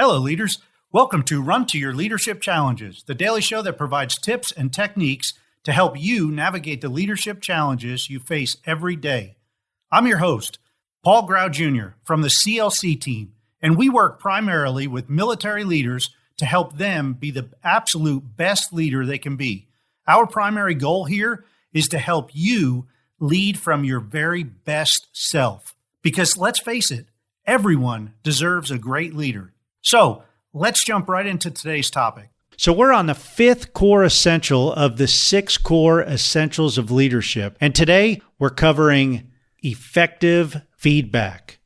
Hello, leaders. Welcome to Run to Your Leadership Challenges, the daily show that provides tips and techniques to help you navigate the leadership challenges you face every day. I'm your host, Paul Grau Jr. from the CLC Team, and we work primarily with military leaders to help them be the absolute best leader they can be. Our primary goal here is to help you lead from your very best self. Because let's face it, everyone deserves a great leader. So let's jump right into today's topic. So we're on the fifth core essential of the 6 core essentials of leadership. And today we're covering effective feedback.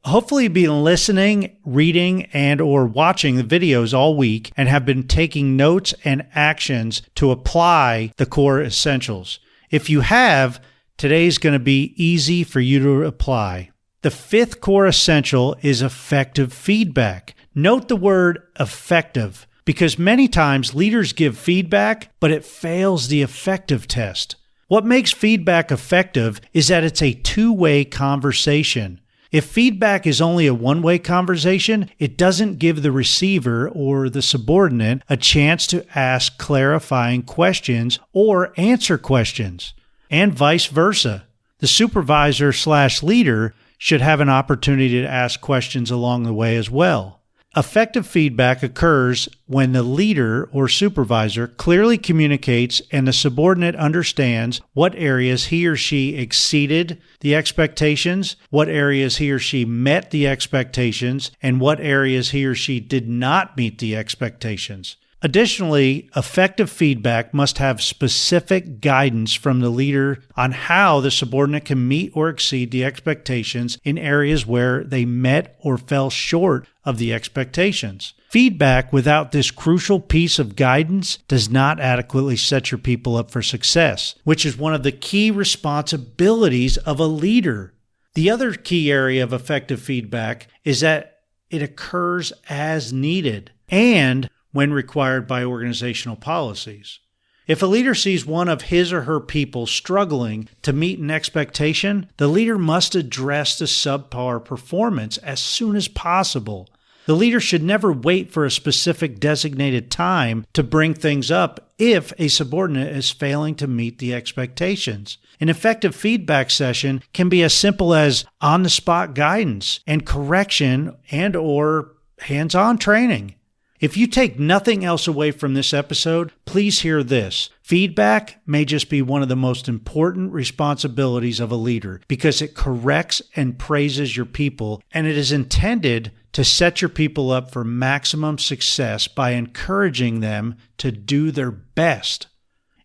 Hopefully you've been listening, reading, and or watching the videos all week and have been taking notes and actions to apply the core essentials. If you have, today's going to be easy for you to apply. The 5th core essential is effective feedback. Note the word effective, because many times leaders give feedback, but it fails the effective test. What makes feedback effective is that it's a two-way conversation. If feedback is only a one-way conversation, it doesn't give the receiver or the subordinate a chance to ask clarifying questions or answer questions, and vice versa. The supervisor/leader should have an opportunity to ask questions along the way as well. Effective feedback occurs when the leader or supervisor clearly communicates and the subordinate understands what areas he or she exceeded the expectations, what areas he or she met the expectations, and what areas he or she did not meet the expectations. Additionally, effective feedback must have specific guidance from the leader on how the subordinate can meet or exceed the expectations in areas where they met or fell short of the expectations. Feedback without this crucial piece of guidance does not adequately set your people up for success, which is one of the key responsibilities of a leader. The other key area of effective feedback is that it occurs as needed and when required by organizational policies. If a leader sees one of his or her people struggling to meet an expectation, the leader must address the subpar performance as soon as possible. The leader should never wait for a specific designated time to bring things up if a subordinate is failing to meet the expectations. An effective feedback session can be as simple as on-the-spot guidance and correction and or hands-on training. If you take nothing else away from this episode, please hear this. Feedback may just be one of the most important responsibilities of a leader because it corrects and praises your people, and it is intended to set your people up for maximum success by encouraging them to do their best.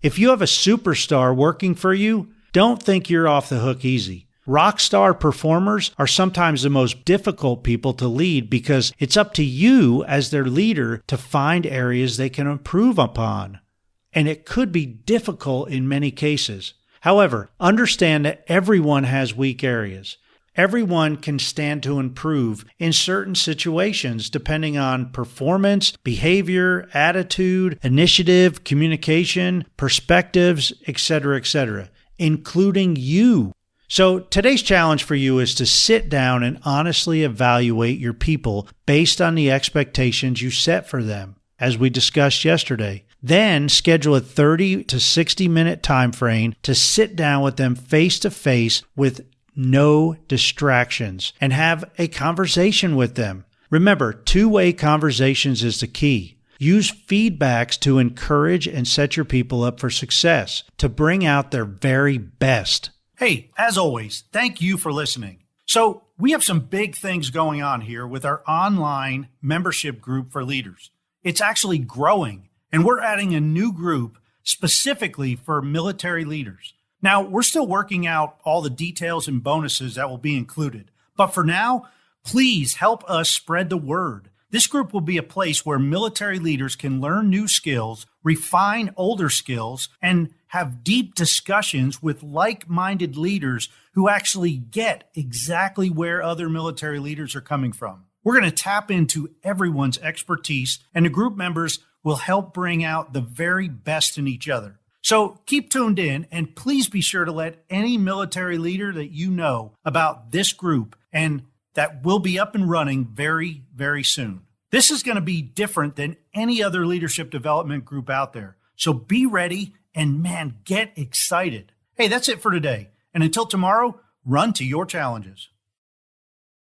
If you have a superstar working for you, don't think you're off the hook easy. Rock star performers are sometimes the most difficult people to lead because it's up to you as their leader to find areas they can improve upon. And it could be difficult in many cases. However, understand that everyone has weak areas. Everyone can stand to improve in certain situations depending on performance, behavior, attitude, initiative, communication, perspectives, etc., including you. So today's challenge for you is to sit down and honestly evaluate your people based on the expectations you set for them, as we discussed yesterday. Then schedule a 30 to 60 minute time frame to sit down with them face to face with no distractions and have a conversation with them. Remember, two-way conversations is the key. Use feedbacks to encourage and set your people up for success, to bring out their very best. Hey, as always, thank you for listening. So we have some big things going on here with our online membership group for leaders. It's actually growing, and we're adding a new group specifically for military leaders. Now, we're still working out all the details and bonuses that will be included. But for now, please help us spread the word. This group will be a place where military leaders can learn new skills, refine older skills, and have deep discussions with like-minded leaders who actually get exactly where other military leaders are coming from. We're going to tap into everyone's expertise, and the group members will help bring out the very best in each other. So keep tuned in, and please be sure to let any military leader that you know about this group, and that will be up and running very, very soon. This is going to be different than any other leadership development group out there. So be ready and man, get excited. Hey, that's it for today. And until tomorrow, run to your challenges.